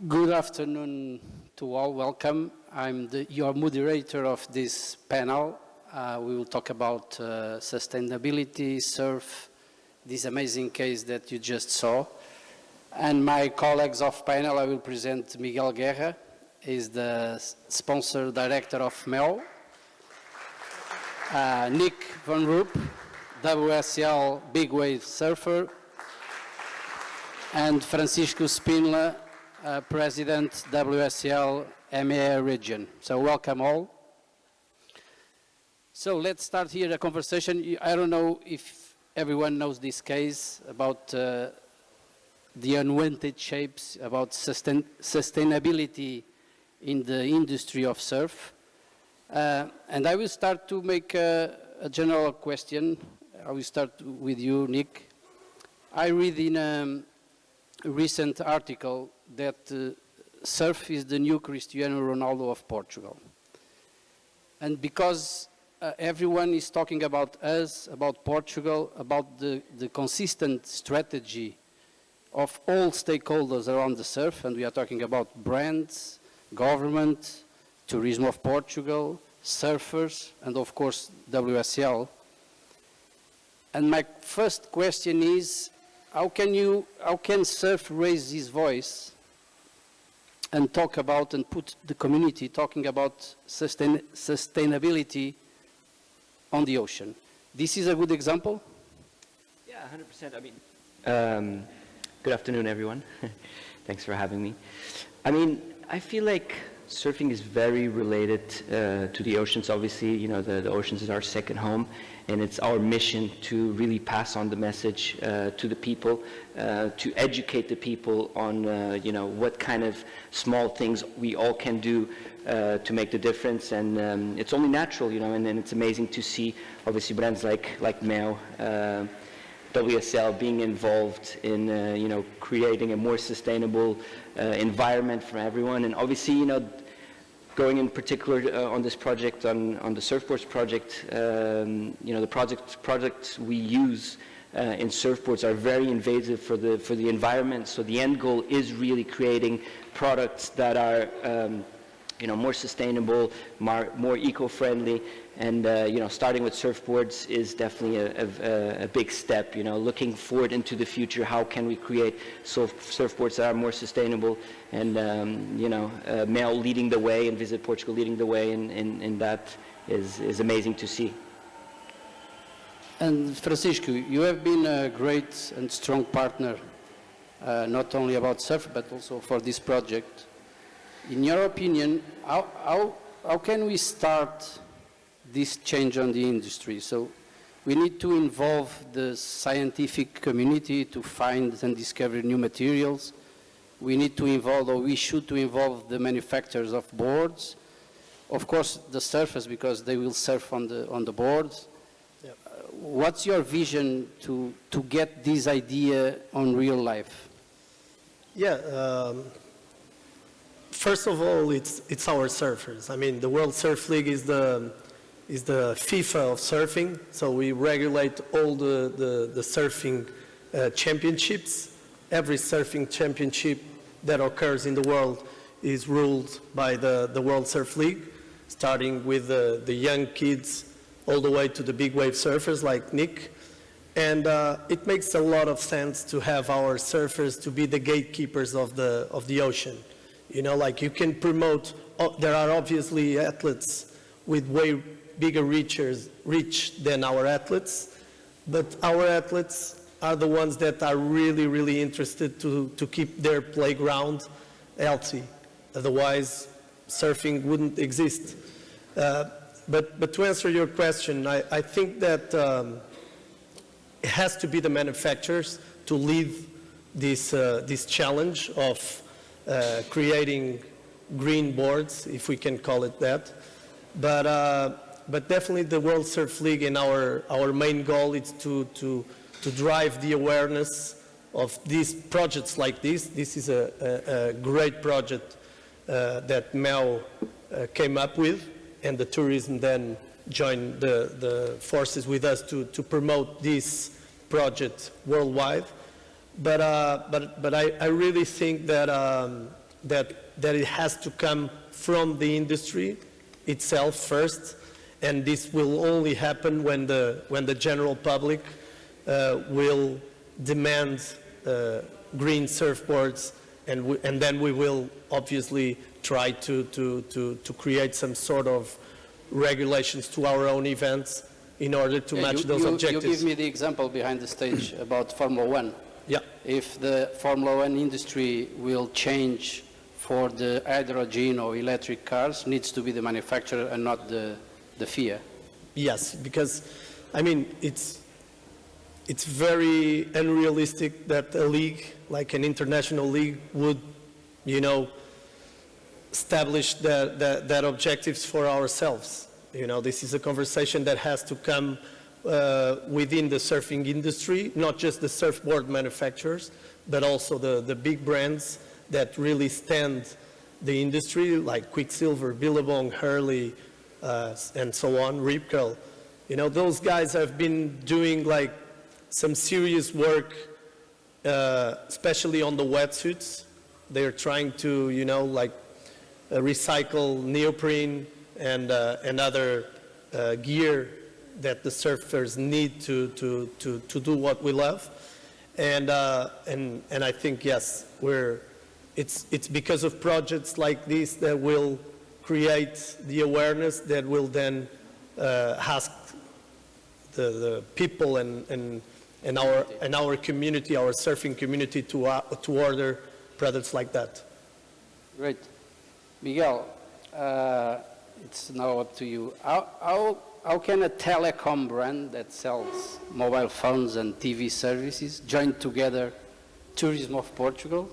Good afternoon to all. Welcome. I'm your moderator of this panel. We will talk about sustainability, surf, this amazing case that you just saw. And my colleagues of panel, I will present Miguel Guerra. He's the sponsor director of MEO. Nic Von Rupp, WSL big wave surfer. And Francisco Spinola, President, WSL EMEA region. So welcome all. So let's start here a conversation. I don't know if everyone knows this case about the unwanted shapes, about sustainability in the industry of surf. And I will start to make a general question. I will start with you, Nic. I read in a recent article that surf is the new Cristiano Ronaldo of Portugal. And because everyone is talking about us, about Portugal, about the consistent strategy of all stakeholders around the surf, and we are talking about brands, government, tourism of Portugal, surfers, and of course WSL. And my first question is, how can surf raise his voice and talk about and put the community talking about sustainability on the ocean? This is a good example? Yeah, 100%. I mean, good afternoon, everyone. Thanks for having me. I mean, I feel like surfing is very related to the oceans. Obviously, you know, the oceans is our second home, and it's our mission to really pass on the message to the people, to educate the people on, you know, what kind of small things we all can do to make the difference. And it's only natural, you know, and then it's amazing to see, obviously, brands like MEO, WSL being involved in, you know, creating a more sustainable environment for everyone. And obviously, you know, going in particular on this project, on the surfboards project, you know, the projects we use in surfboards are very invasive for the environment. So the end goal is really creating products that are, you know, more sustainable, more eco-friendly, and you know, starting with surfboards is definitely a big step. You know, looking forward into the future, how can we create surfboards that are more sustainable? And you know, MEO leading the way and Visit Portugal leading the way, and that is amazing to see. And Francisco, you have been a great and strong partner, not only about surf, but also for this project. In your opinion, how can we start this change on the industry? So we need to involve the scientific community to find and discover new materials. We need to involve, or we should to involve the manufacturers of boards. Of course, the surfers, because they will surf on the boards. Yep. What's your vision to get this idea on real life? Yeah. First of all, it's our surfers. I mean, the World Surf League is the FIFA of surfing, so we regulate all the surfing championships. Every surfing championship that occurs in the world is ruled by the World Surf League, starting with the young kids all the way to the big wave surfers like Nic. And it makes a lot of sense to have our surfers to be the gatekeepers of the ocean. You know, like you can promote, there are obviously athletes with way bigger reach than our athletes, but our athletes are the ones that are really, really interested to keep their playground healthy. Otherwise, surfing wouldn't exist. But to answer your question, I think that it has to be the manufacturers to lead this challenge of creating green boards, if we can call it that. But definitely the World Surf League, and our main goal is to drive the awareness of these projects like this. This is a great project that MEO came up with, and the tourism then joined the forces with us to promote this project worldwide. But I really think that that it has to come from the industry itself first, and this will only happen when the general public will demand green surfboards, and then we will obviously try to create some sort of regulations to our own events in order to match those objectives. You give me the example behind the stage about Formula One. Yeah. If the Formula One industry will change for the hydrogen or electric cars, needs to be the manufacturer and not the FIA. Yes, because, I mean, it's very unrealistic that a league, like an international league, would, you know, establish that objectives for ourselves. You know, this is a conversation that has to come within the surfing industry, not just the surfboard manufacturers, but also the big brands that really stand the industry, like Quicksilver, Billabong, Hurley, and so on, Rip Curl. You know, those guys have been doing like some serious work, especially on the wetsuits. They're trying to, you know, like recycle neoprene and other gear that the surfers need to do what we love. And I think, yes, it's because of projects like this that will create the awareness that will then ask the people and our community, our surfing community, to order products like that. Great. Miguel, it's now up to you. How can a telecom brand that sells mobile phones and TV services join together Tourism of Portugal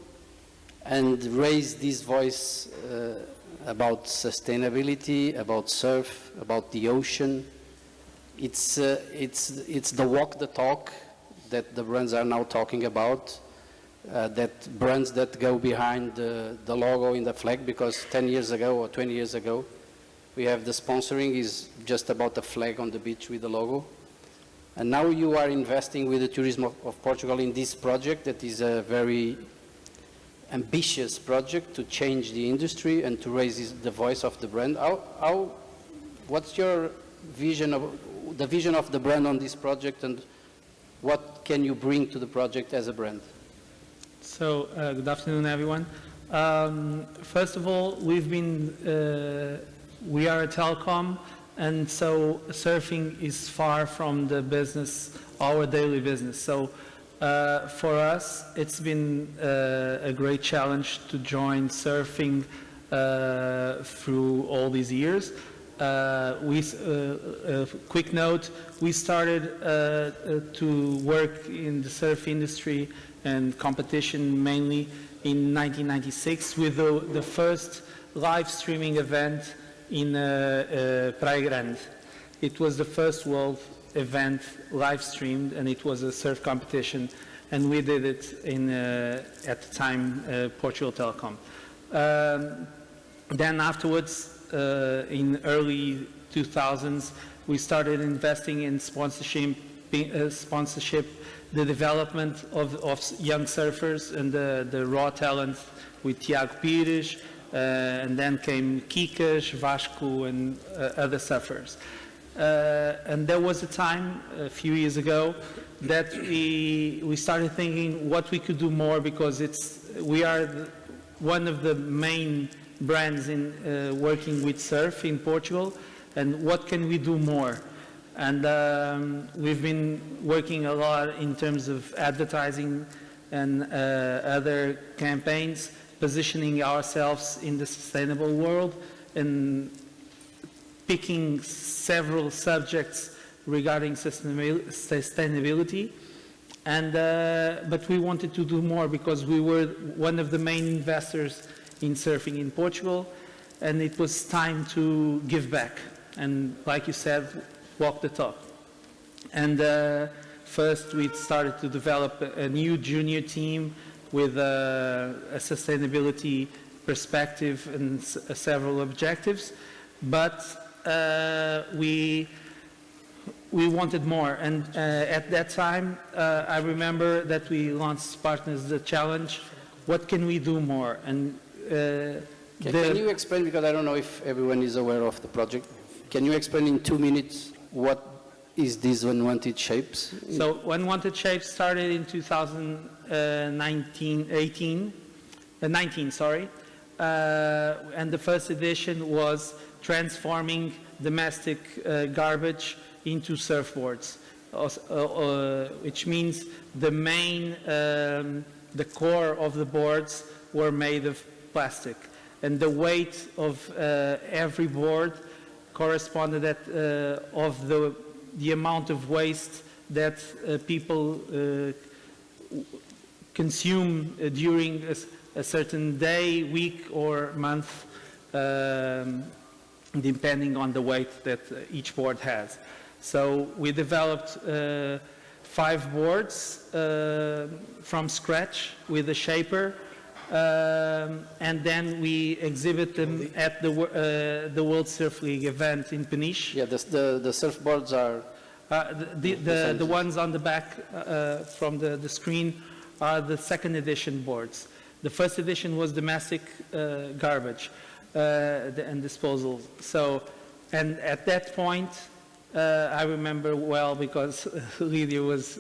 and raise this voice about sustainability, about surf, about the ocean? It's the walk the talk that the brands are now talking about, that brands that go behind the logo in the flag, because 10 years ago or 20 years ago, we have the sponsoring is just about the flag on the beach with the logo. And now you are investing with the Tourism of Portugal in this project that is a very ambitious project to change the industry and to raise the voice of the brand. What's your vision of the vision of the brand on this project, and what can you bring to the project as a brand? So, good afternoon, everyone. First of all, we are a telecom, and so surfing is far from the business, our daily business. So for us, it's been a great challenge to join surfing through all these years. Quick note, we started to work in the surf industry and competition mainly in 1996 with the first live streaming event in Praia Grande. It was the first world event live streamed, and it was a surf competition, and we did it in at the time Portugal Telecom. Then afterwards, in early 2000s, we started investing in sponsorship, the development of young surfers and the raw talent with Tiago Pires. And then came Kikas, Vasco, and other surfers. And there was a time, a few years ago, that we started thinking what we could do more, because we are one of the main brands in working with surf in Portugal, and what can we do more? And we've been working a lot in terms of advertising and other campaigns, positioning ourselves in the sustainable world and picking several subjects regarding sustainability. And but we wanted to do more because we were one of the main investors in surfing in Portugal, and it was time to give back. And like you said, walk the talk. And first we started to develop a new junior team with a sustainability perspective and several objectives, but we wanted more. And at that time, I remember that we launched Partners the Challenge. What can we do more? And Can you explain, because I don't know if everyone is aware of the project, can you explain in 2 minutes what is these unwanted shapes? So Unwanted Shapes started in 2019, and the first edition was transforming domestic garbage into surfboards, which means the main, the core of the boards were made of plastic, and the weight of every board corresponded of the amount of waste that people consume during a certain day, week, or month, depending on the weight that each board has. So we developed 5 boards from scratch with a shaper, and then we exhibit them at the World Surf League event in Peniche. Yeah, the surfboards are... The ones on the back from the screen are the second edition boards. The first edition was domestic garbage and disposal. So, and at that point, I remember well because Lydia was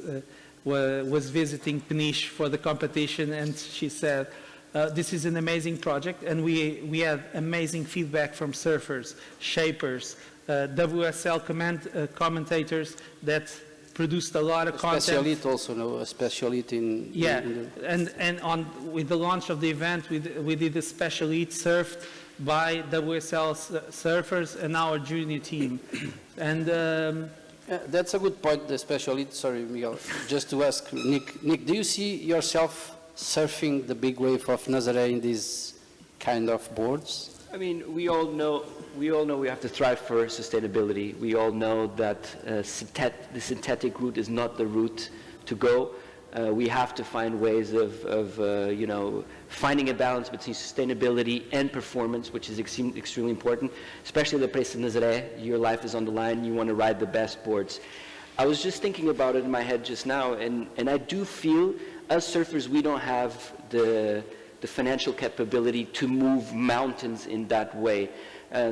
visiting Peniche for the competition, and she said, this is an amazing project, and we had amazing feedback from surfers, shapers, WSL commentators that produced a lot of content. Specialite also, no? A specialite in... Yeah, and with the launch of the event, we did a specialite surfed by WSL surfers and our junior team. And that's a good point, the specialite. Sorry, Miguel. Just to ask Nic. Nic, do you see yourself surfing the big wave of Nazaré in these kind of boards? I mean, we all know we have to strive for sustainability. We all know that the synthetic route is not the route to go. We have to find ways of finding a balance between sustainability and performance, which is extremely important, especially the Preço Nazaré. Your life is on the line. You want to ride the best boards. I was just thinking about it in my head just now, and I do feel, as surfers, we don't have the financial capability to move mountains in that way.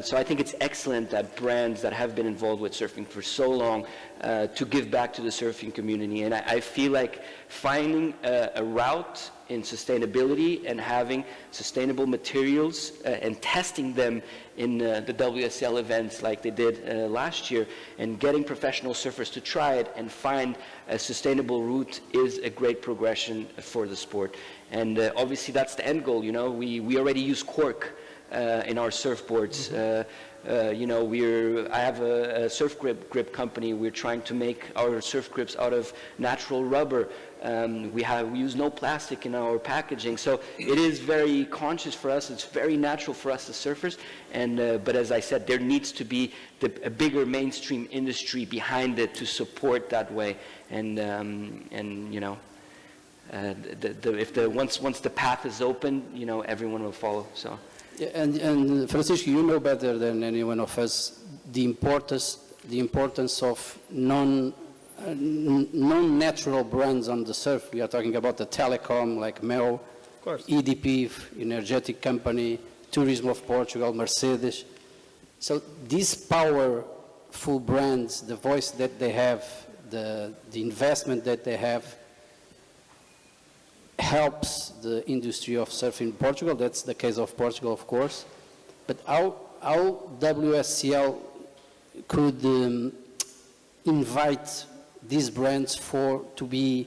So I think it's excellent that brands that have been involved with surfing for so long to give back to the surfing community. And I feel like finding a route in sustainability and having sustainable materials and testing them in the WSL events like they did last year, and getting professional surfers to try it and find a sustainable route is a great progression for the sport. And obviously that's the end goal. We already use cork in our surfboards. I have a surf grip company. We're trying to make our surf grips out of natural rubber. We use no plastic in our packaging. So it is very conscious for us. It's very natural for us as surfers. But as I said, there needs to be a bigger mainstream industry behind it to support that way. Once the path is open, everyone will follow. So. Yeah, and Francisco, you know better than any one of us the importance of non-natural brands on the surf. We are talking about the telecom like Mel, EDP, energetic company, Tourism of Portugal, Mercedes. So these powerful brands, the voice that they have, the investment that they have, helps the industry of surfing in Portugal. That's the case of Portugal, of course. But how WSCL could invite these brands to be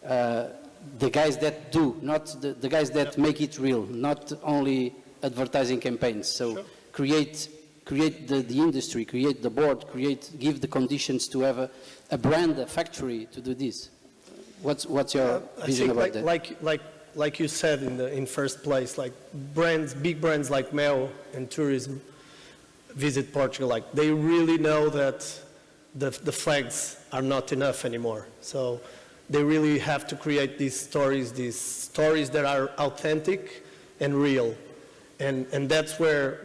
the guys that do, not the guys that make it real, not only advertising campaigns. So create the industry, create the board, give the conditions to have a brand, a factory to do this. What's your vision about that? Like you said in first place, like big brands like Mel and Tourism visit Portugal, like they really know that the flags are not enough anymore. So they really have to create these stories that are authentic and real, and that's where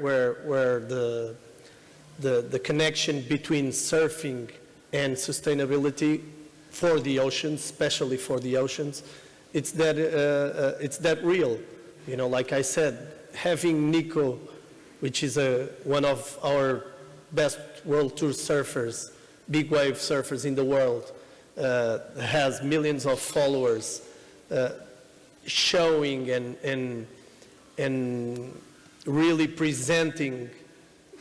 the connection between surfing and sustainability for the oceans, especially for the oceans, it's that real. Like I said, having Nico, which is one of our best World Tour surfers, big wave surfers in the world, has millions of followers, showing and really presenting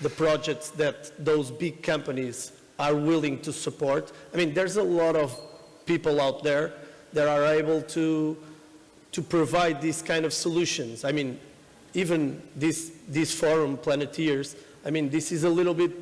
the projects that those big companies are willing to support. I mean, there's a lot of people out there that are able to provide these kind of solutions. I mean, even this forum, Planetiers, I mean, this is a little bit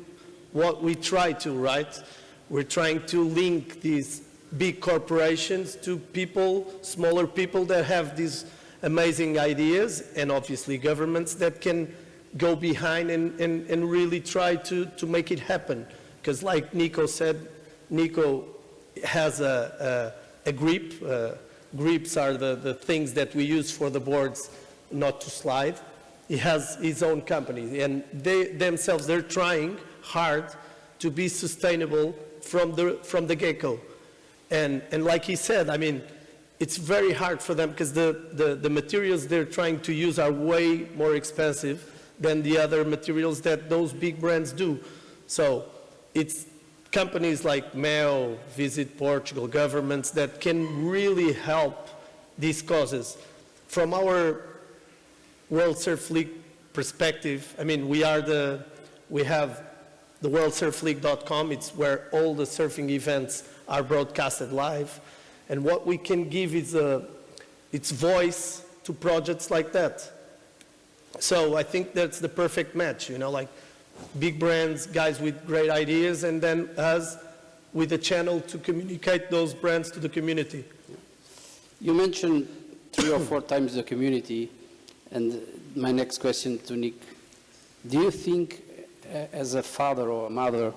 what we try to, right? We're trying to link these big corporations to people, smaller people that have these amazing ideas, and obviously governments that can go behind and really try to make it happen. Because like Nico said, Nico has a grip. Grips are the things that we use for the boards not to slide. He has his own company, and they themselves, they're trying hard to be sustainable from the get-go. And like he said, I mean, it's very hard for them because the materials they're trying to use are way more expensive than the other materials that those big brands do. So it's companies like MEO, Visit Portugal, governments that can really help these causes. From our World Surf League perspective, I mean, we have the worldsurfleague.com. It's where all the surfing events are broadcasted live. And what we can give is its voice to projects like that. So I think that's the perfect match, you know, like big brands, guys with great ideas, and then us with a channel to communicate those brands to the community. You mentioned 3 or 4 times the community, and my next question to Nic, do you think as a father or a mother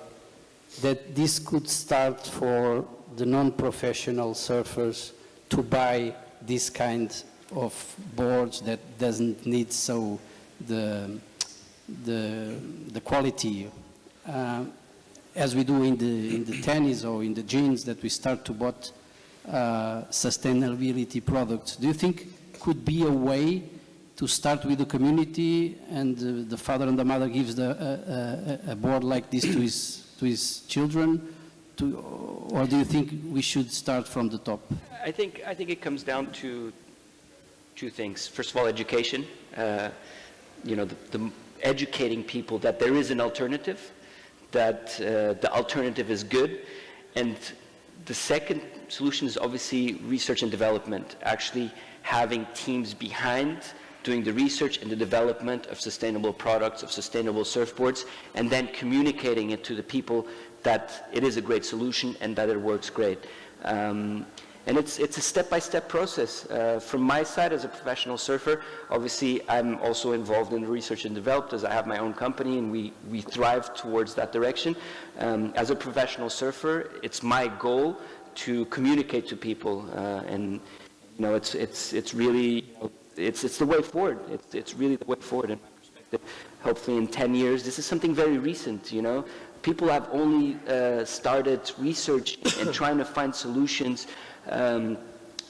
that this could start for the non-professional surfers to buy this kind of boards that doesn't need so the quality as we do in the tennis or in the jeans, that we start to buy sustainability products? Do you think could be a way to start with the community, and the father and the mother gives a board like this to his children, or do you think we should start from the top? I think it comes down to 2 things. First of all, education. You know, the educating people that there is an alternative, that the alternative is good, and the second solution is obviously research and development, actually having teams behind doing the research and the development of sustainable products, of sustainable surfboards, and then communicating it to the people that it is a great solution and that it works great. And it's a step-by-step process. From my side as a professional surfer, obviously I'm also involved in research and development, as I have my own company, and we thrive towards that direction. As a professional surfer, it's my goal to communicate to people, and you know, it's really, it's the way forward. It's really the way forward in my perspective. Hopefully in 10 years, this is something very recent, you know. People have only started researching and trying to find solutions to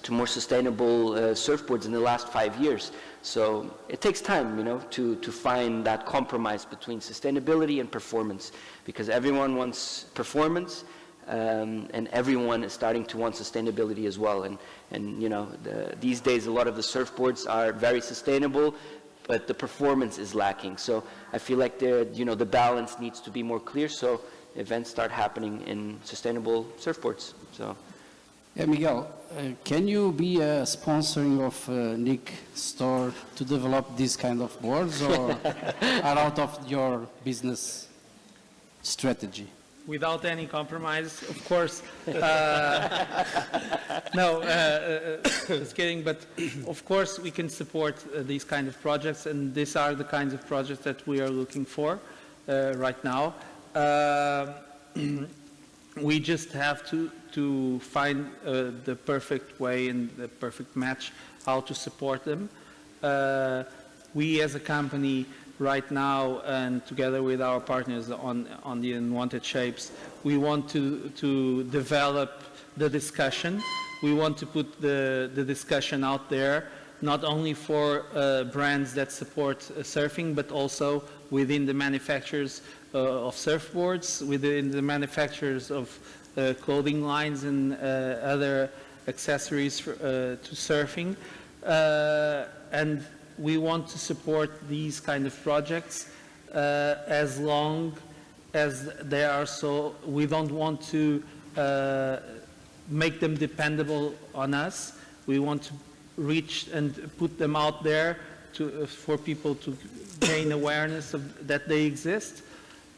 more sustainable surfboards in the last 5 years. So it takes time, you know, to find that compromise between sustainability and performance, because everyone wants performance, and everyone is starting to want sustainability as well. And you know, these days a lot of the surfboards are very sustainable, but the performance is lacking. So I feel like the balance needs to be more clear, so events start happening in sustainable surfboards. So. Yeah, Miguel, can you be a sponsoring of Nic store to develop these kind of boards, or are out of your business strategy? Without any compromise, of course. No, just kidding. But of course, we can support these kind of projects, and these are the kinds of projects that we are looking for right now. We just have to find the perfect way and the perfect match how to support them. We as a company right now, and together with our partners on the Unwanted Shapes, we want to develop the discussion. We want to put the discussion out there not only for brands that support surfing, but also within the manufacturers of surfboards, within the manufacturers of clothing lines and other accessories to surfing. And we want to support these kind of projects as long as they are so. We don't want to make them dependable on us. We want to reach and put them out there for people to gain awareness of that they exist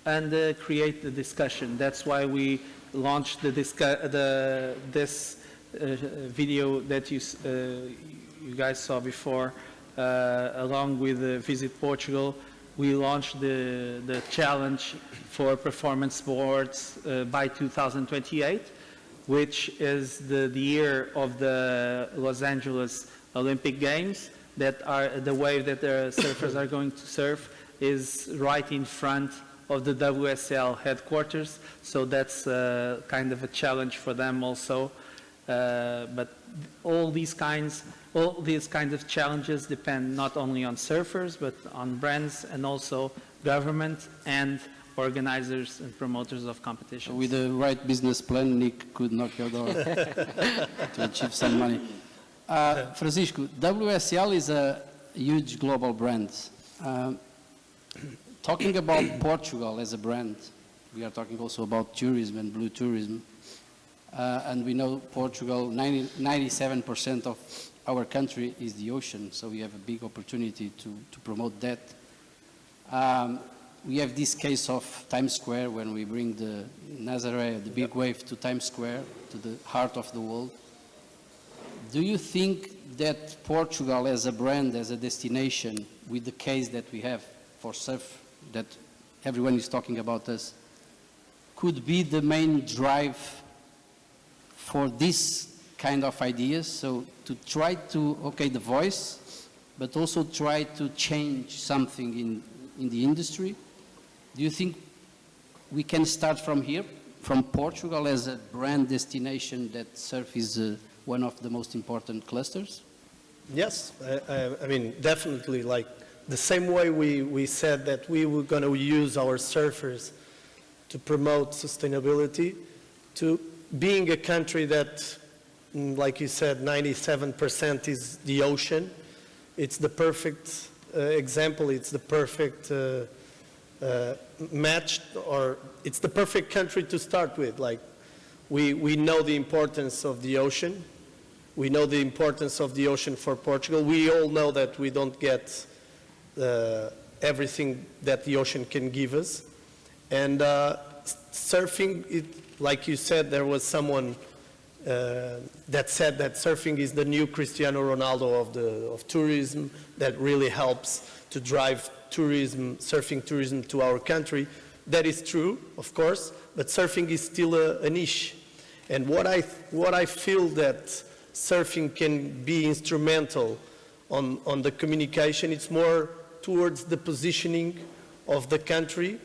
and create the discussion. That's why we launched this video that you guys saw before, along with Visit Portugal. We launched the challenge for performance sports by 2028, which is the year of the Los Angeles Olympic Games. That are the wave that the surfers are going to surf is right in front of the WSL headquarters. So that's kind of a challenge for them also. But all these kinds of challenges depend not only on surfers, but on brands and also government and organizers and promoters of competitions. With the right business plan, Nic could knock your door to achieve some money. Francisco, WSL is a huge global brand. Talking about Portugal as a brand, we are talking also about tourism and blue tourism. And we know Portugal, 97% of our country is the ocean, so we have a big opportunity to promote that. We have this case of Times Square when we bring the Nazaré, the big wave, to Times Square, to the heart of the world. Do you think that Portugal as a brand, as a destination, with the case that we have for surf, that everyone is talking about us, could be the main drive for this kind of ideas? So to try to, okay, the voice, but also try to change something in the industry. Do you think we can start from here, from Portugal as a brand destination that surf is one of the most important clusters? Yes, I mean, definitely. Like the same way we said that we were going to use our surfers to promote sustainability, to being a country that, like you said, 97% is the ocean. It's the perfect example. It's the perfect match, or it's the perfect country to start with. Like we know the importance of the ocean. We know the importance of the ocean for Portugal. We all know that we don't get everything that the ocean can give us. And surfing, like you said, there was someone that said that surfing is the new Cristiano Ronaldo of tourism, that really helps to drive tourism, surfing tourism to our country. That is true, of course, but surfing is still a niche. And what I feel that surfing can be instrumental on the communication, it's more towards the positioning of the country,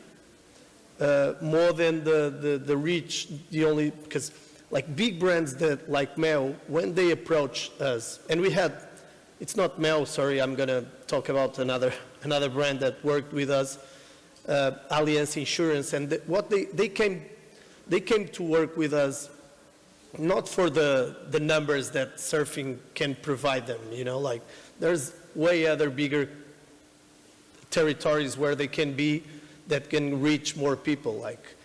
more than the reach, because like big brands that like Mel, when they approach us, and we had, it's not Mel, sorry, I'm going to talk about another brand that worked with us, Allianz Insurance, and what they came to work with us not for the numbers that surfing can provide them, you know, like there's way other bigger territories where they can be that can reach more people, like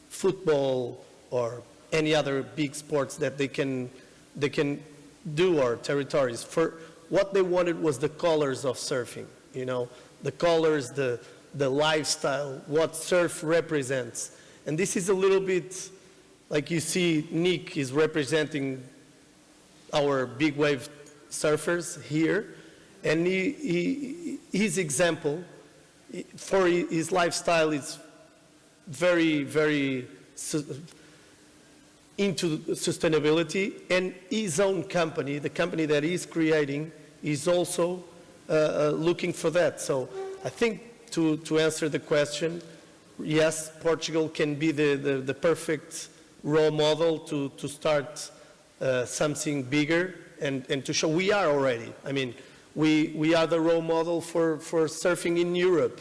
football or any other big sports that they can do, or territories. For what they wanted was the colors of surfing, you know, the colors, the lifestyle, what surf represents. And this is a little bit like you see Nic is representing our big wave surfers here, and his example for his lifestyle is very, very into sustainability, and his own company, the company that he's creating, is also looking for that. So I think to answer the question, yes, Portugal can be the perfect role model to start something bigger and to show we are already. I mean, We are the role model for surfing in Europe.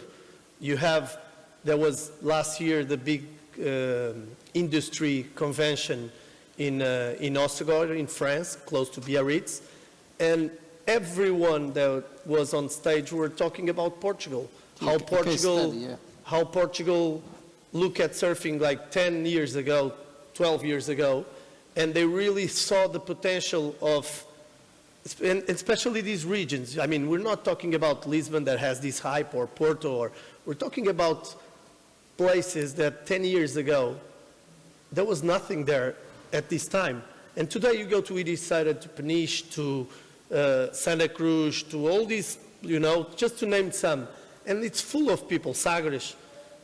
There was last year the big industry convention in Osegor in France, close to Biarritz, and everyone that was on stage were talking about Portugal. How Portugal looked at surfing like 10 years ago, 12 years ago, and they really saw the potential of, and especially these regions. I mean, we're not talking about Lisbon that has this hype, or Porto, we're talking about places that 10 years ago, there was nothing there at this time. And today you go to Ericeira, to Peniche, to Santa Cruz, to all these, just to name some. And it's full of people. Sagres,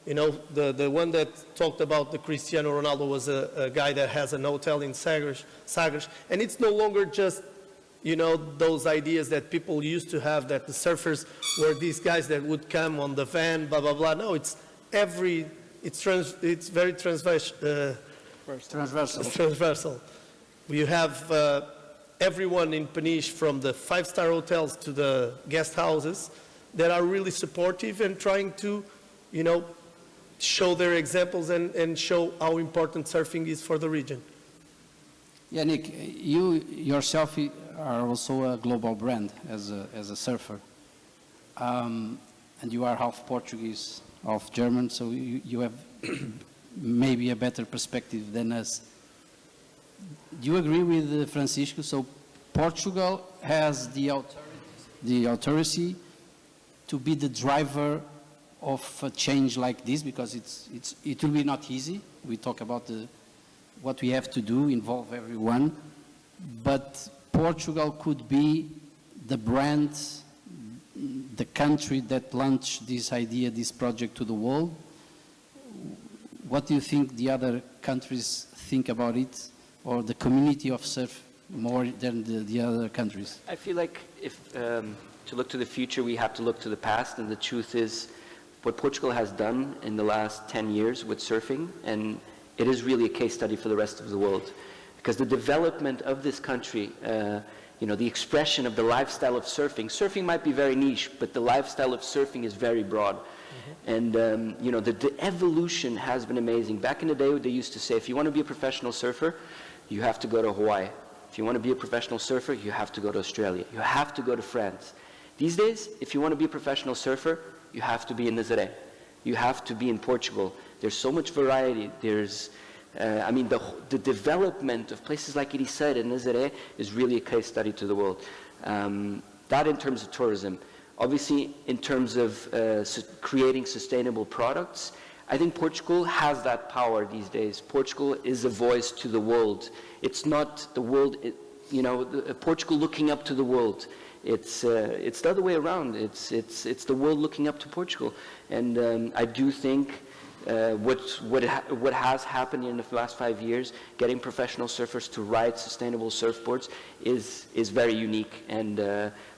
the one that talked about the Cristiano Ronaldo was a guy that has an hotel in Sagres. And it's no longer just, those ideas that people used to have, that the surfers were these guys that would come on the van, blah, blah, blah. No, it's very transversal. You have everyone in Peniche, from the five-star hotels to the guest houses, that are really supportive and trying to, show their examples and show how important surfing is for the region. Yeah, Nic, you yourself are also a global brand as a surfer. And you are half Portuguese, half German, so you have maybe a better perspective than us. Do you agree with Francisco? So Portugal has the authority to be the driver of a change like this, because it will be not easy. We talk about what we have to do, involve everyone, but Portugal could be the brand, the country that launched this idea, this project to the world. What do you think the other countries think about it, or the community of surf more than the other countries? I feel like if to look to the future, we have to look to the past, and the truth is what Portugal has done in the last 10 years with surfing, and it is really a case study for the rest of the world. Because the development of this country, the expression of the lifestyle of surfing might be very niche, but the lifestyle of surfing is very broad. Mm-hmm. And, the evolution has been amazing. Back in the day, they used to say, if you want to be a professional surfer, you have to go to Hawaii. If you want to be a professional surfer, you have to go to Australia. You have to go to France. These days, if you want to be a professional surfer, you have to be in Nazaré. You have to be in Portugal. There's so much variety. There's, the development of places like Ericeira and Nazaré is really a case study to the world. That in terms of tourism. Obviously, in terms of creating sustainable products, I think Portugal has that power these days. Portugal is a voice to the world. It's not the world, Portugal looking up to the world. It's the other way around. It's the world looking up to Portugal. And I do think what has happened in the last 5 years, getting professional surfers to ride sustainable surfboards is very unique. And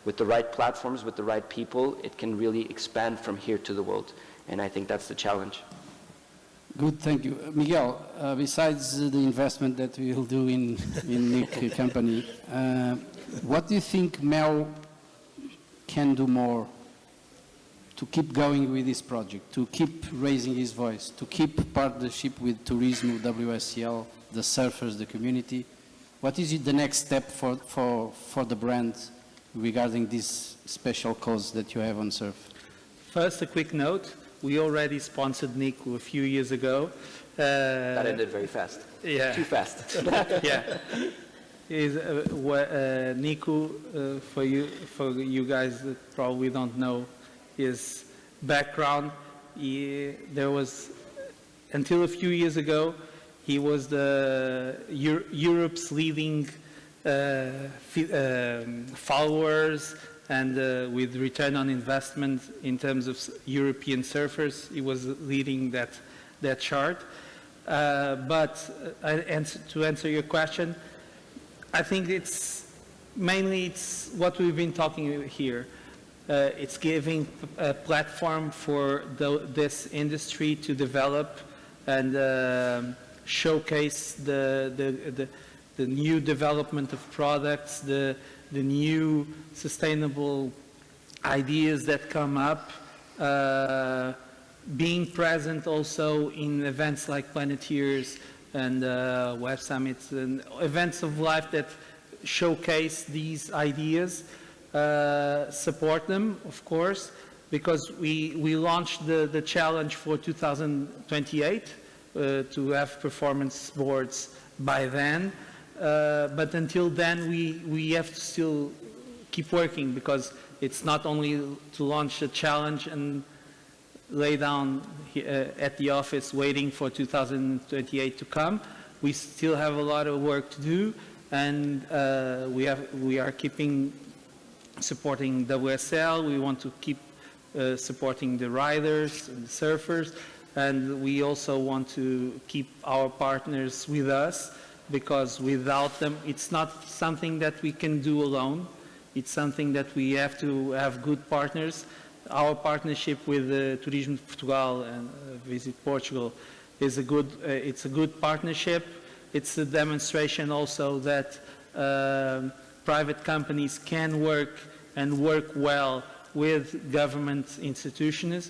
with the right platforms, with the right people, it can really expand from here to the world. And I think that's the challenge. Good, thank you. Miguel, besides the investment that we will do in Nic company, what do you think Mel can do more to keep going with this project, to keep raising his voice, to keep partnership with Turismo, WSL, the surfers, the community? What is the next step for the brand regarding this special cause that you have on surf? First, a quick note. We already sponsored Nic a few years ago. That ended very fast. Yeah. Too fast. Yeah. Nico, for you guys that probably don't know his background, there was, until a few years ago, he was the Europe's leading followers and with return on investment in terms of European surfers. He was leading that chart. But to answer your question, I think it's what we've been talking here. It's giving a platform for this industry to develop and showcase the new development of products, the new sustainable ideas that come up, being present also in events like Planetiers and Web Summits and events of life that showcase these ideas, support them, of course, because we launched the challenge for 2028 to have performance boards by then. But until then, we have to still keep working, because it's not only to launch a challenge and lay down at the office waiting for 2028 to come. We still have a lot of work to do, and we are keeping supporting WSL. We want to keep supporting the riders and the surfers, and we also want to keep our partners with us, because without them, it's not something that we can do alone. It's something that we have to have good partners. Our partnership with Turismo de Portugal and Visit Portugal is it's a good partnership. It's a demonstration also that private companies can work and work well with government institutions,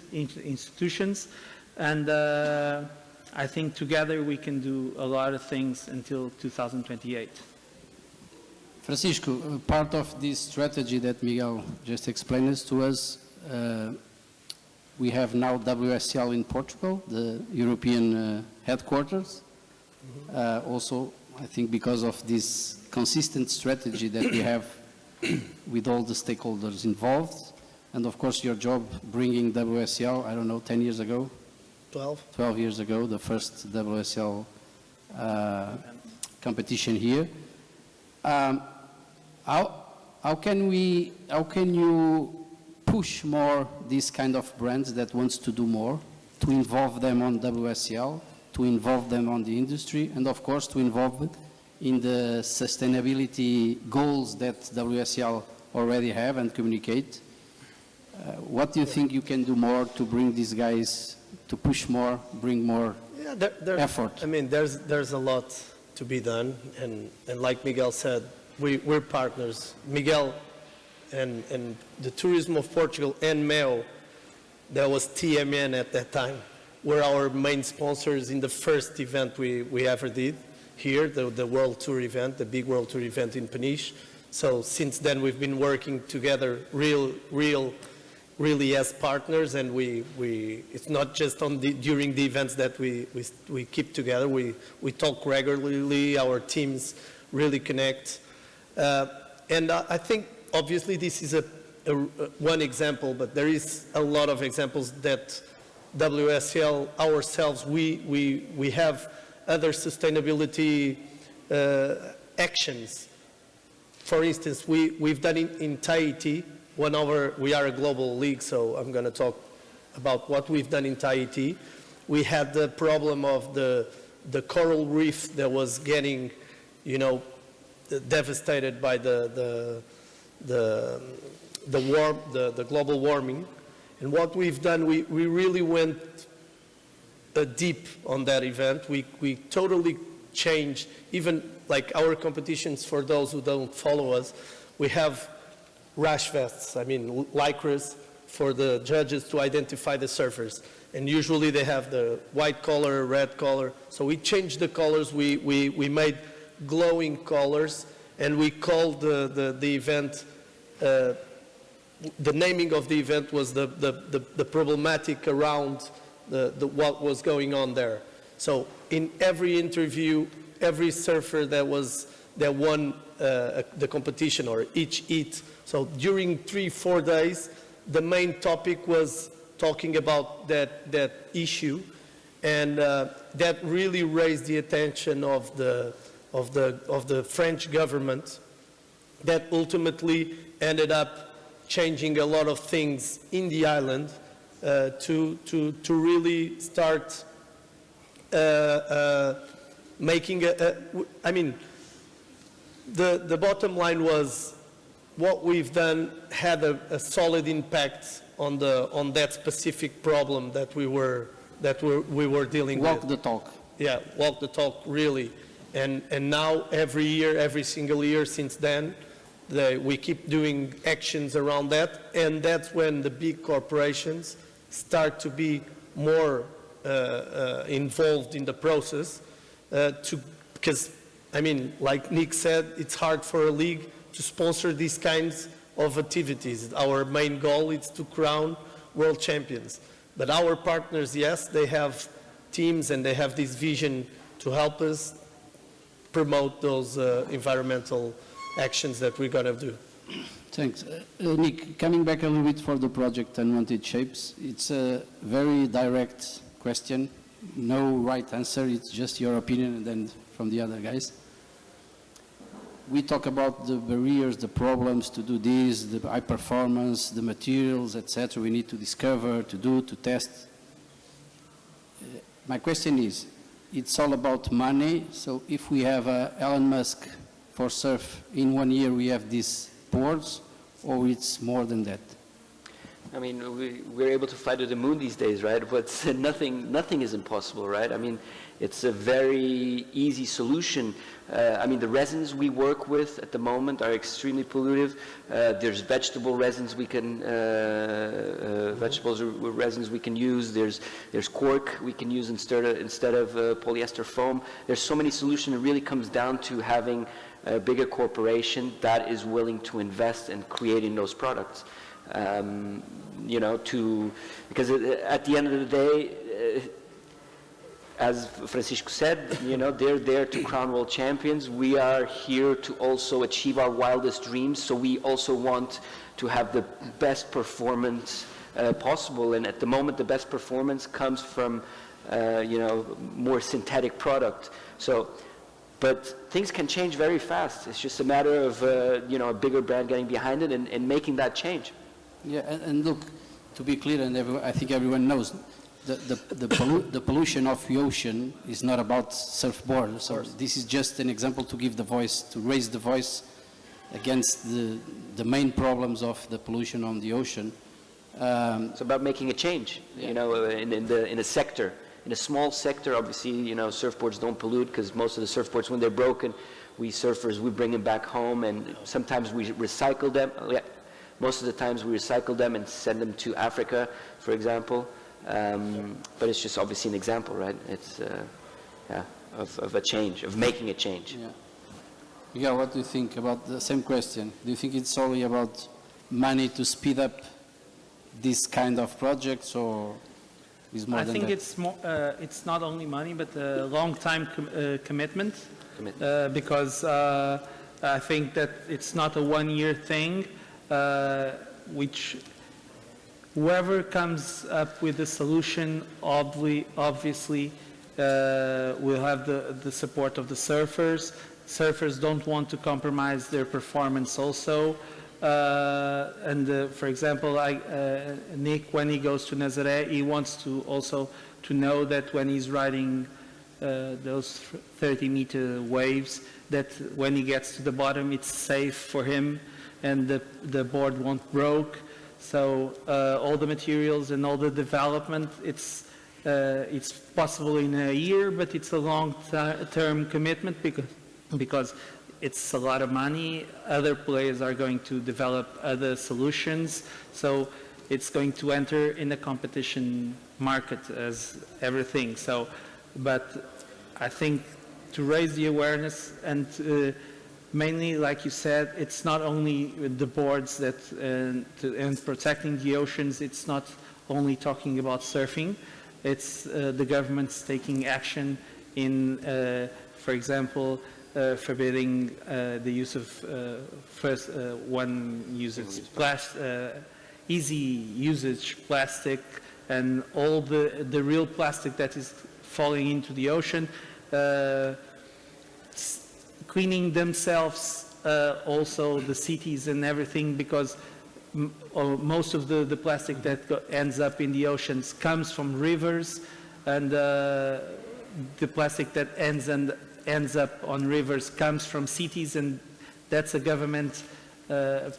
and I think together we can do a lot of things until 2028. Francisco, part of this strategy that Miguel just explained to us, we have now WSL in Portugal, the European headquarters. Also, I think because of this consistent strategy that we have with all the stakeholders involved, and of course your job bringing WSL, I don't know, 10 years ago? 12 years ago, the first WSL competition here. How can you push more these kind of brands that wants to do more, to involve them on WSL, to involve them on the industry, and of course to involve it in the sustainability goals that WSL already have and communicate? What do you think you can do more to bring these guys, to push more, bring more effort? I mean, there's a lot to be done, and like Miguel said, we're partners. Miguel and the Tourism of Portugal and MEO, that was TMN at that time, were our main sponsors in the first event we ever did here, the World Tour event, the big World Tour event in Peniche. So since then we've been working together really as partners, and it's not just during the events that we keep together. We talk regularly, our teams really connect. And I think obviously this is one example, but there is a lot of examples that WSL ourselves, we have other sustainability actions. For instance, we've done in Tahiti, we are a global league, so I'm going to talk about what we've done in Tahiti. We had the problem of the coral reef that was getting, devastated by the global warming. And what we've done, we really went deep on that event. We totally changed, even like our competitions, for those who don't follow us, we have rash vests, lycras, for the judges to identify the surfers. And usually they have the white collar, red collar. So we changed the colors, we made glowing colors, and we called the event, the naming of the event was the problematic around what was going on there. So in every interview, every surfer that won the competition, or each heat, so during 3-4 days, the main topic was talking about that issue, and that really raised the attention of the French government, that ultimately ended up changing a lot of things in the island to really start making the bottom line was what we've done had a solid impact on that specific problem that we were dealing with. Walk the talk. Yeah, walk the talk, really. And now every year, every single year since then, We keep doing actions around that, and that's when the big corporations start to be more involved in the process. Because, I mean, like Nic said, it's hard for a league to sponsor these kinds of activities. Our main goal is to crown world champions. But our partners, yes, they have teams and they have this vision to help us promote those environmental actions that we're going to do. Thanks. Nic, coming back a little bit for the project Unwanted Shapes, it's a very direct question. No right answer, it's just your opinion and then from the other guys. We talk about the barriers, the problems to do this, the high performance, the materials, etc. We need to discover, to do, to test. My question is, it's all about money. So if we have Elon Musk for surf, in 1 year we have these boards, or it's more than that? I mean, we're able to fly to the moon these days, right? But nothing is impossible, right? I mean, it's a very easy solution. I mean, the resins we work with at the moment are extremely pollutive. There's vegetable resins we can, resins we can use. There's cork we can use instead of polyester foam. There's so many solutions. It really comes down to having a bigger corporation that is willing to invest in creating those products. You know, because at the end of the day, as Francisco said, you know, they're there to crown world champions. We are here to also achieve our wildest dreams. So we also want to have the best performance possible. And at the moment, the best performance comes from, you know, more synthetic product. So, but things can change very fast. It's just a matter of, you know, a bigger brand getting behind it and making that change. Yeah, and look, to be clear, and I think everyone knows, the pollution of the ocean is not about surfboard. So this is just an example to give the voice, to raise the voice against the main problems of the pollution on the ocean. It's about making a change, yeah. You know, in a sector. In a small sector, obviously, you know, surfboards don't pollute because most of the surfboards, when they're broken, we surfers, we bring them back home, and sometimes we recycle them. Yeah. Most of the times we recycle them and send them to Africa, for example. But it's just obviously an example, right? It's of a change, of making a change. Yeah. Miguel, what do you think about the same question? Do you think it's only about money to speed up this kind of projects, or is more I than think that? it's more. It's not only money, but a long-time commitment. Because I think that it's not a one-year thing. Which whoever comes up with a solution obviously will have the support of the surfers. Surfers don't want to compromise their performance also. For example, Nic, when he goes to Nazaré, he wants to also to know that when he's riding those 30-meter waves, that when he gets to the bottom, it's safe for him and the board won't break. So all the materials and all the development, it's possible in a year, but it's a long-term commitment because it's a lot of money. Other players are going to develop other solutions. So it's going to enter in the competition market as everything. So, but I think to raise the awareness and mainly, like you said, it's not only the boards that and protecting the oceans. It's not only talking about surfing. It's the government's taking action in, for example, forbidding the use of easy usage plastic, and all the real plastic that is falling into the ocean. Cleaning themselves, also the cities and everything, because most of the plastic that ends up in the oceans comes from rivers, and the plastic that ends up on rivers comes from cities, and that's a government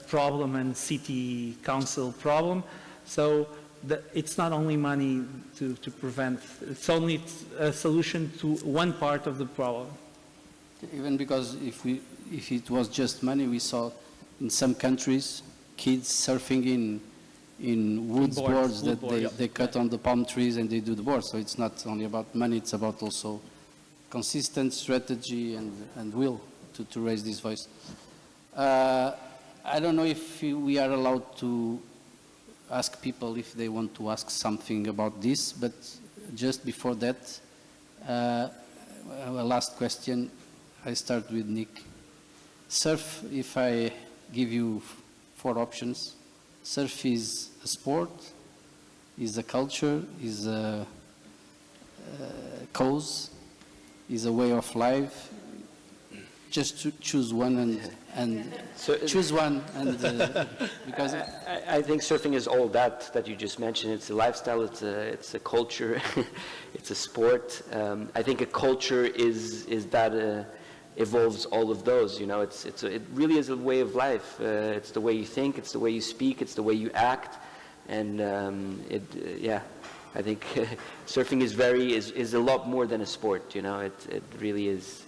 problem and city council problem. So it's not only money to prevent, it's only a solution to one part of the problem. Even because if it was just money, we saw in some countries, kids surfing in woods boards that they cut on the palm trees and they do the board. So it's not only about money, it's about also consistent strategy and will to raise this voice. I don't know if we are allowed to ask people if they want to ask something about this, but just before that, a last question. I start with Nic. Surf, if I give you 4 options, surf is a sport, is a culture, is a cause, is a way of life. Just to choose one and choose one, and because I think surfing is all that you just mentioned. It's a lifestyle, it's a culture, it's a sport. I think a culture is that evolves all of those. You know, it really is a way of life. It's the way you think, it's the way you speak, it's the way you act, and I think surfing is a lot more than a sport. You know, it really is.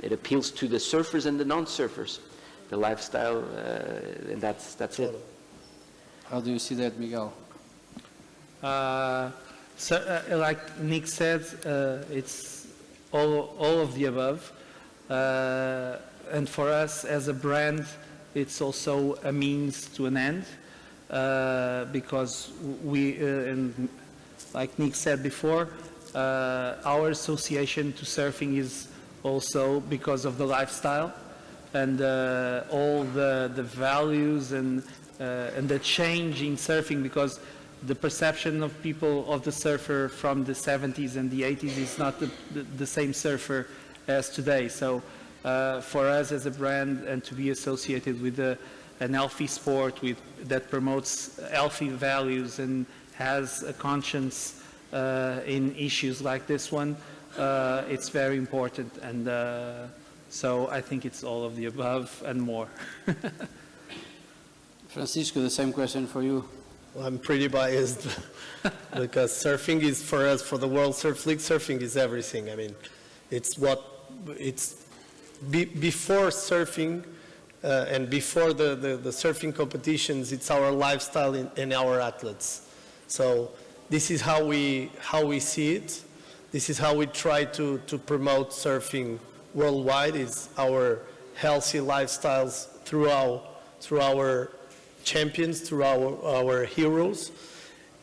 It appeals to the surfers and the non-surfers, the lifestyle, and that's it. How do you see that, Miguel? Like Nic said, it's all of the above, and for us as a brand, it's also a means to an end, because we, and like Nic said before, our association to surfing is also because of the lifestyle and all the values and the change in surfing, because the perception of people of the surfer from the 70s and the 80s is not the same surfer as today. So for us as a brand and to be associated with an healthy sport that promotes healthy values and has a conscience in issues like this one, it's very important, and so I think it's all of the above and more. Francisco, the same question for you. Well, I'm pretty biased because surfing is, for us, for the World Surf League, surfing is everything. I mean, before surfing and before the surfing competitions, it's our lifestyle and our athletes. So this is how we see it. This is how we try to promote surfing worldwide, is our healthy lifestyles through our champions, through our heroes.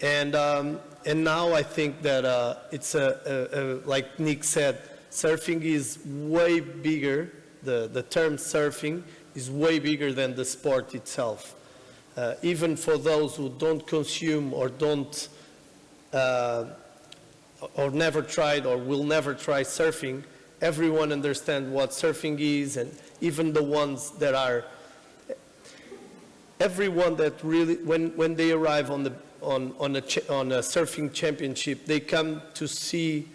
And now I think that it's like Nic said, surfing is way bigger, the term surfing is way bigger than the sport itself. Even for those who don't consume or don't or never tried or will never try surfing, everyone understands what surfing is, and even the ones that are, everyone that really, when they arrive on a surfing championship, they come to see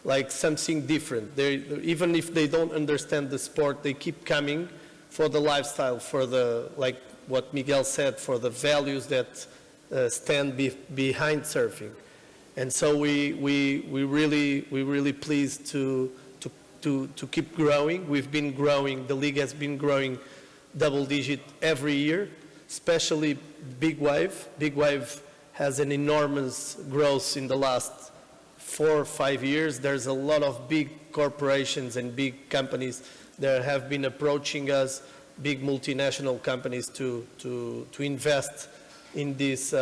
like something different. Even if they don't understand the sport, they keep coming for the lifestyle, for the, like what Miguel said, for the values that stand behind surfing. And so we really pleased to keep growing. We've been growing. The league has been growing double-digit every year, especially Big Wave. Big Wave has an enormous growth in the last 4 or 5 years. There's a lot of big corporations and big companies that have been approaching us, big multinational companies, to invest in this.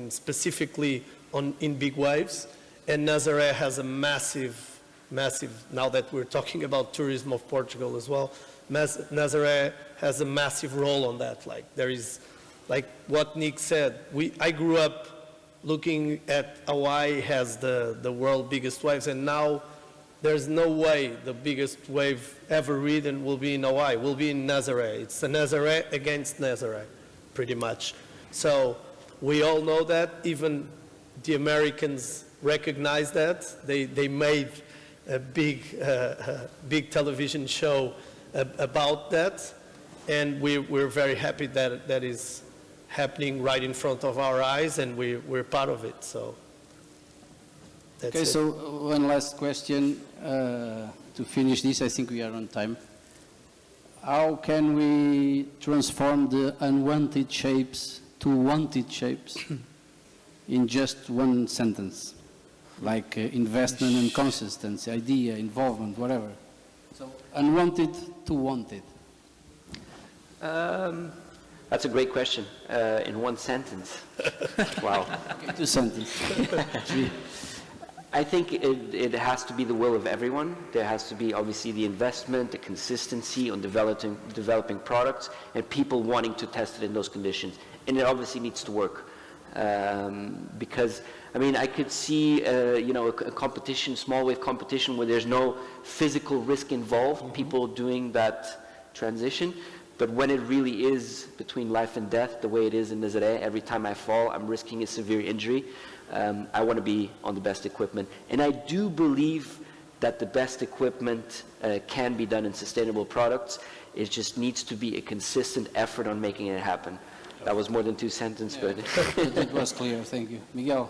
Specifically in big waves, and Nazaré has a massive, now that we're talking about tourism of Portugal as well, Nazaré has a massive role on that. Like there is, like what Nic said, I grew up looking at Hawaii has the world's biggest waves, and now there's no way the biggest wave ever ridden will be in Hawaii, will be in Nazaré. It's the Nazaré against Nazaré, pretty much. So we all know that. Even the Americans recognize that. They made a big television show about that, and we're very happy that that is happening right in front of our eyes, and we're part of it. So that's okay. it. So one last question to finish this. I think we are on time. how can we transform the unwanted shapes to wanted shapes in just one sentence? Like investment and consistency, idea, involvement, whatever. So unwanted to wanted. That's a great question. In one sentence. Wow. Okay, 2 sentences. 3. I think it has to be the will of everyone. There has to be obviously the investment, the consistency on developing products, and people wanting to test it in those conditions. And it obviously needs to work. Because, I mean, I could see, you know, a competition, small wave competition where there's no physical risk involved, people doing that transition. But when it really is between life and death, the way it is in Nazaré, every time I fall, I'm risking a severe injury. I want to be on the best equipment. And I do believe that the best equipment can be done in sustainable products. It just needs to be a consistent effort on making it happen. That was more than 2 sentences, but... It was clear, thank you. Miguel?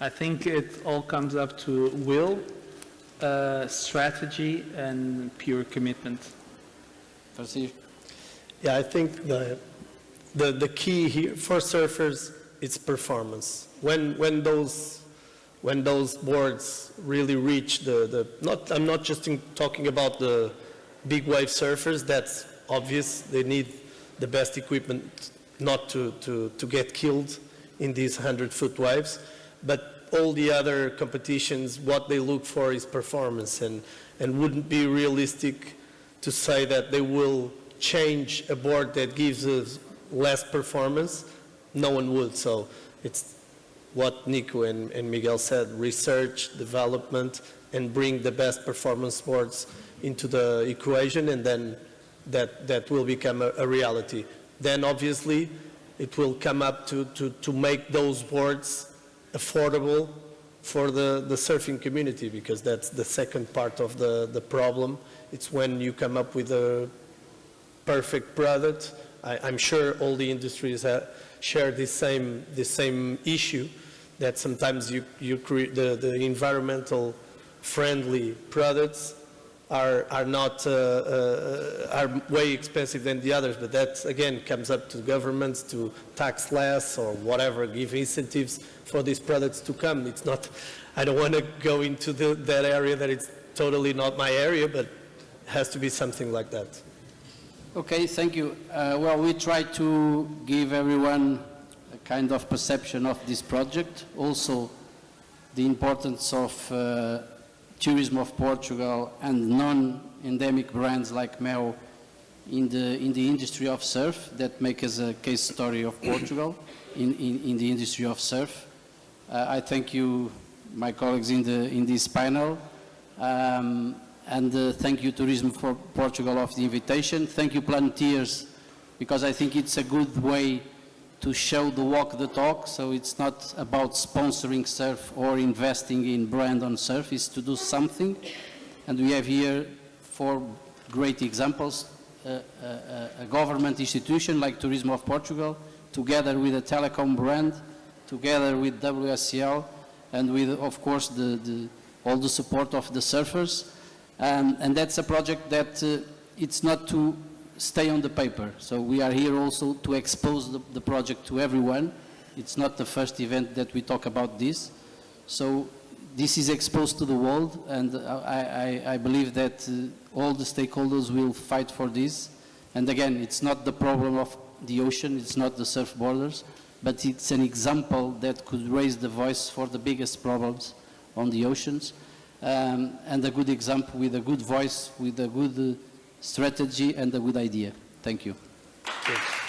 I think it all comes up to will, strategy, and pure commitment. Francisco? Yeah, I think the key here for surfers is performance. When those boards really reach I'm not just talking about the big wave surfers. That's obvious. They need the best equipment not to get killed in these 100-foot waves. But all the other competitions, what they look for is performance, and wouldn't be realistic to say that they will change a board that gives us less performance. No one would. So it's what Nico and Miguel said: research, development, and bring the best performance boards into the equation, and then that will become a reality. Then obviously it will come up to make those boards affordable for the surfing community, because that's the second part of the problem. It's when you come up with a perfect product. I'm sure all the industries share this same issue, that sometimes you create the environmental friendly products are not are way expensive than the others, but that again comes up to governments to tax less or whatever, give incentives for these products to come. It's not, I don't want to go into that area, that it's totally not my area, but it has to be something like that. Okay, thank you. Well, we try to give everyone a kind of perception of this project, also the importance of tourism of Portugal and non-endemic brands like Mel in the industry of surf, that make us a case story of Portugal in the industry of surf. I thank you, my colleagues in this panel, and thank you Tourism for Portugal of the invitation. Thank you Planetiers, because I think it's a good way to show the walk the talk. So it's not about sponsoring surf or investing in brand on surf, it's to do something. And we have here 4 great examples. A government institution like Tourism of Portugal, together with a telecom brand, together with WSCL, and with, of course, all the support of the surfers. And that's a project that it's not to stay on the paper. So we are here also to expose the project to everyone. It's not the first event that we talk about this. So this is exposed to the world, and I believe that all the stakeholders will fight for this. And again, it's not the problem of the ocean, it's not the surfboarders, but it's an example that could raise the voice for the biggest problems on the oceans. And a good example with a good voice, with a good strategy and a good idea. Thank you. Yes.